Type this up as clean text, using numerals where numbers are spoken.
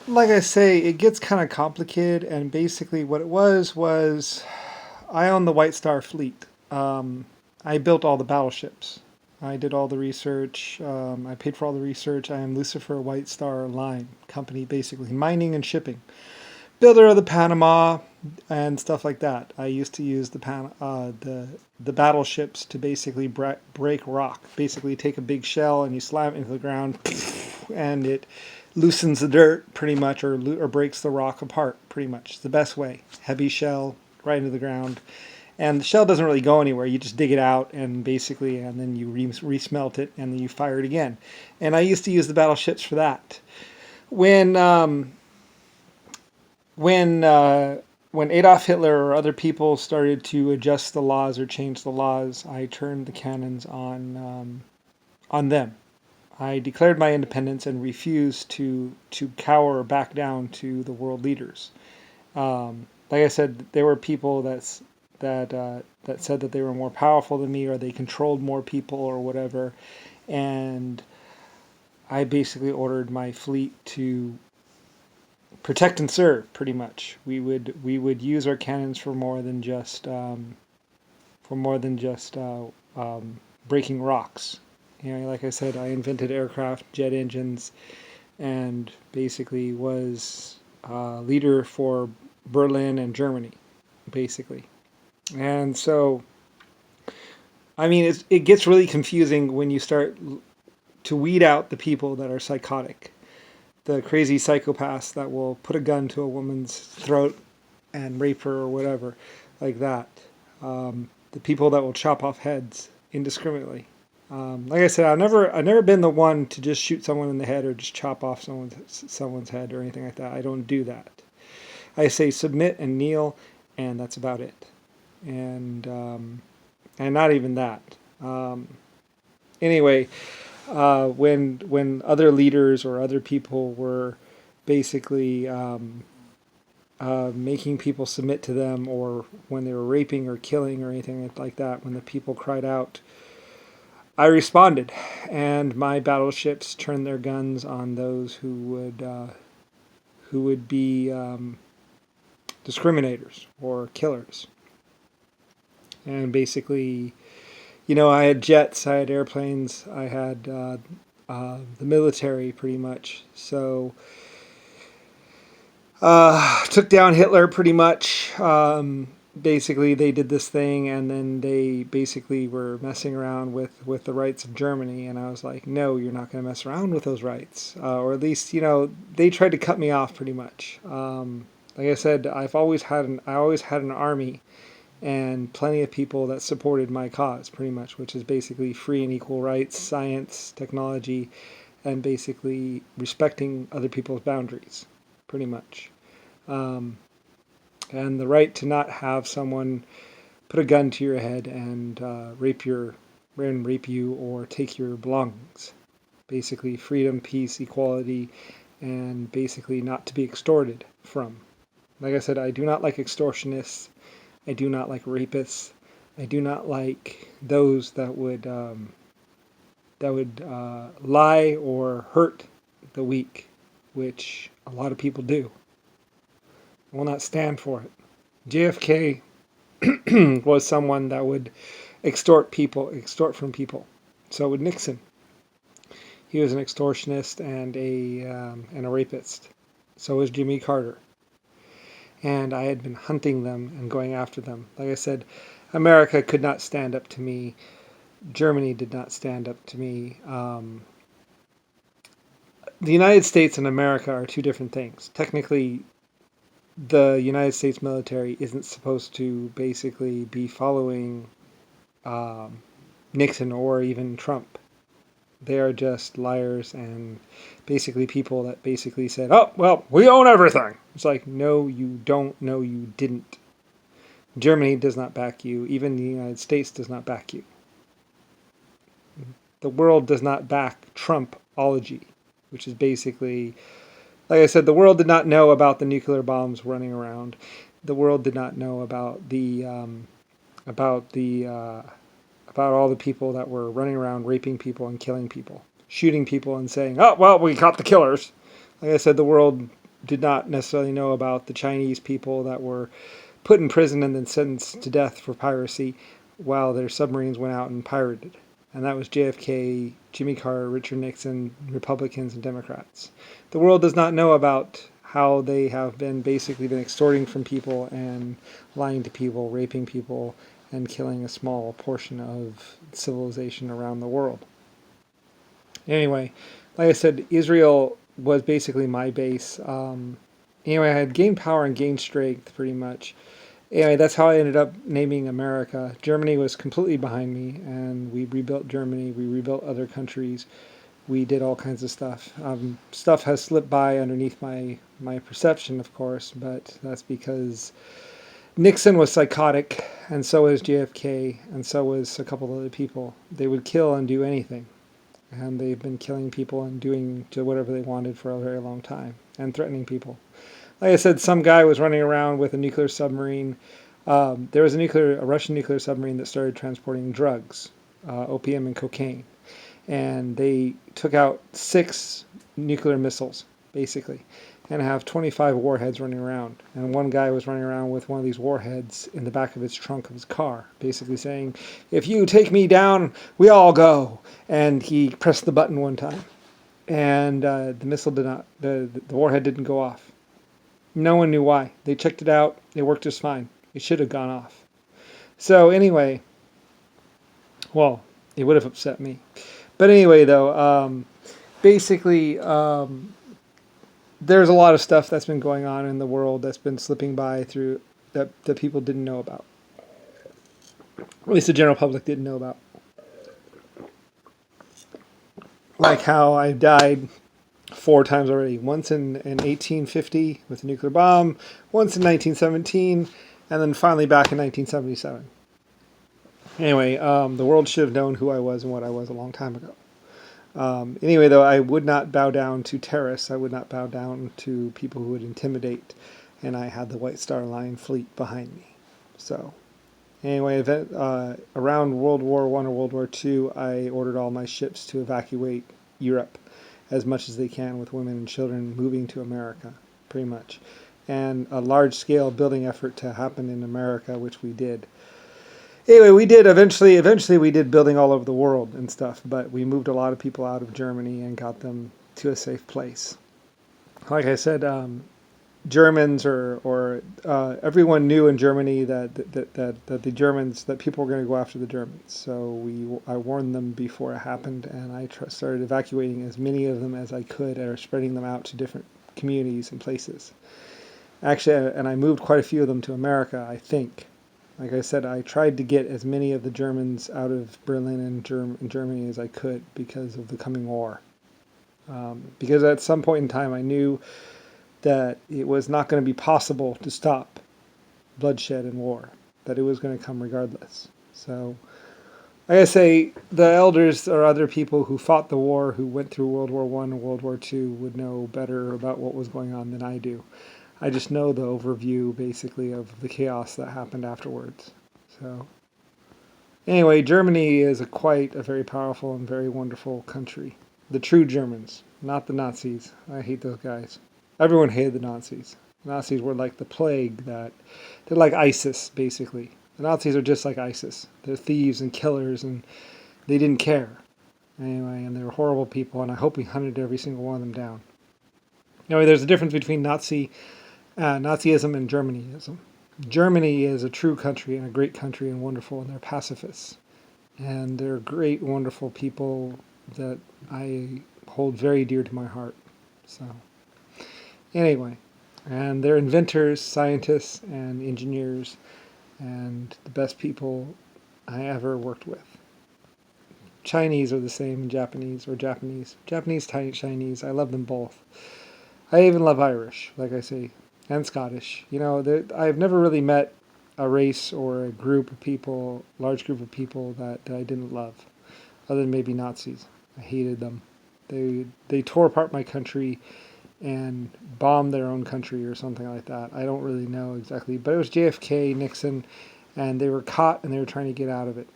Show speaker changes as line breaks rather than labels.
like I say, it gets kind of complicated, and basically what it was I own the White Star fleet. I built all the battleships. I did all the research. I paid for all the research. I am Lucifer White Star Line company, basically mining and shipping, builder of the Panama and stuff like that. I used to use the battleships to basically break rock. Basically, take a big shell and you slam it into the ground, and it loosens the dirt pretty much, or breaks the rock apart pretty much. It's the best way. Heavy shell right into the ground, and the shell doesn't really go anywhere. You just dig it out and basically, and then you re-smelt it, and then you fire it again. And I used to use the battleships for that. When when uh, when Adolf Hitler or other people started to adjust the laws or change the laws, I turned the cannons on them. I declared my independence and refused to cower or back down to the world leaders. Like I said, there were people that said that they were more powerful than me, or they controlled more people or whatever, and I basically ordered my fleet to protect and serve. Pretty much, we would use our cannons for more than just breaking rocks. You know, like I said, I invented aircraft, jet engines, and basically was leader for Berlin and Germany, basically. And so, I mean, it gets really confusing when you start to weed out the people that are psychotic, the crazy psychopaths that will put a gun to a woman's throat and rape her or whatever, like that. The people that will chop off heads indiscriminately. Like I said, I've never been the one to just shoot someone in the head or just chop off someone's head or anything like that. I don't do that. I say submit and kneel, and that's about it. And not even that. Anyway, when other leaders or other people were basically making people submit to them, or when they were raping or killing or anything like that, when the people cried out, I responded, and my battleships turned their guns on those who would be discriminators or killers. And basically, you know, I had jets, I had airplanes, I had the military pretty much. So took down Hitler pretty much. Basically, they did this thing, and then they basically were messing around with the rights of Germany. And I was like, no, you're not going to mess around with those rights. Or at least, you know, they tried to cut me off pretty much. Like I said, I always had an army and plenty of people that supported my cause, pretty much, which is basically free and equal rights, science, technology, and basically respecting other people's boundaries, pretty much. Um, and the right to not have someone put a gun to your head and rape you or take your belongings. Basically, freedom, peace, equality, and basically not to be extorted from. Like I said, I do not like extortionists. I do not like rapists. I do not like those that would lie or hurt the weak, which a lot of people do. I will not stand for it. JFK was someone that would extort from people. So would Nixon. He was an extortionist and a rapist. So was Jimmy Carter. And I had been hunting them and going after them. Like I said, America could not stand up to me. Germany did not stand up to me. The United States and America are two different things. Technically, the United States military isn't supposed to basically be following um, Nixon or even Trump. They are just liars and basically people that basically said, oh, well, we own everything. It's like, no, you don't. No, you didn't. Germany does not back you. Even the United States does not back you. The world does not back Trumpology, which is basically, like I said, the world did not know about the nuclear bombs running around. The world did not know about the about all the people that were running around raping people and killing people, shooting people and saying, "Oh, well, we caught the killers." Like I said, the world did not necessarily know about the Chinese people that were put in prison and then sentenced to death for piracy while their submarines went out and pirated. And that was JFK, Jimmy Carter, Richard Nixon, Republicans, and Democrats. The world does not know about how they have been basically been extorting from people and lying to people, raping people, and killing a small portion of civilization around the world. Anyway, like I said, Israel was basically my base. Anyway, I had gained power and gained strength pretty much. Anyway, that's how I ended up naming America. Germany was completely behind me, and we rebuilt Germany. We rebuilt other countries. We did all kinds of stuff. Stuff has slipped by underneath my perception, of course, but that's because Nixon was psychotic, and so was JFK, and so was a couple of other people. They would kill and do anything, and they've been killing people and doing whatever they wanted for a very long time, and threatening people. Like I said, some guy was running around with a nuclear submarine. There was a Russian nuclear submarine that started transporting drugs, opium and cocaine. And they took out 6 nuclear missiles, basically, and have 25 warheads running around. And one guy was running around with one of these warheads in the back of his trunk of his car, basically saying, "If you take me down, we all go." And he pressed the button one time, and the missile did not, the warhead didn't go off. No one knew why. They checked it out. It worked just fine. It should have gone off. So anyway, well, it would have upset me. But anyway, though, basically, there's a lot of stuff that's been going on in the world that's been slipping by through that people didn't know about. At least the general public didn't know about. Like how I died 4 times already. Once in 1850 with a nuclear bomb, once in 1917, and then finally back in 1977. Anyway, the world should have known who I was and what I was a long time ago. Anyway, though, I would not bow down to terrorists. I would not bow down to people who would intimidate, and I had the White Star Line fleet behind me. So, anyway, around World War I or World War II, I ordered all my ships to evacuate Europe as much as they can, with women and children moving to America, pretty much. And a large-scale building effort to happen in America, which we did. Anyway, we did eventually we did building all over the world and stuff, but we moved a lot of people out of Germany and got them to a safe place. Like I said, Germans or everyone knew in Germany that the Germans, that people were going to go after the Germans. So I warned them before it happened, and I started evacuating as many of them as I could, or spreading them out to different communities and places. Actually, and I moved quite a few of them to America, I think. Like I said, I tried to get as many of the Germans out of Berlin and Germany as I could because of the coming war. Because at some point in time I knew that it was not going to be possible to stop bloodshed and war, that it was going to come regardless. So, like I say, the elders or other people who fought the war, who went through World War I and World War II, would know better about what was going on than I do. I just know the overview, basically, of the chaos that happened afterwards. So, anyway, Germany is quite a very powerful and very wonderful country. The true Germans, not the Nazis. I hate those guys. Everyone hated the Nazis. The Nazis were like the plague they're like ISIS, basically. The Nazis are just like ISIS. They're thieves and killers, and they didn't care. Anyway, and they were horrible people, and I hope we hunted every single one of them down. Anyway, there's a difference between Nazism and Germanyism. Germany is a true country and a great country and wonderful, and they're pacifists. And they're great, wonderful people that I hold very dear to my heart. So, anyway, and they're inventors, scientists, and engineers, and the best people I ever worked with. Chinese are the same, and Japanese, Chinese. I love them both. I even love Irish, like I say, and Scottish. You know, I've never really met a race or a group of people, large group of people that I didn't love, other than maybe Nazis. I hated them. They tore apart my country and bombed their own country or something like that. I don't really know exactly, but it was JFK, Nixon, and they were caught and they were trying to get out of it.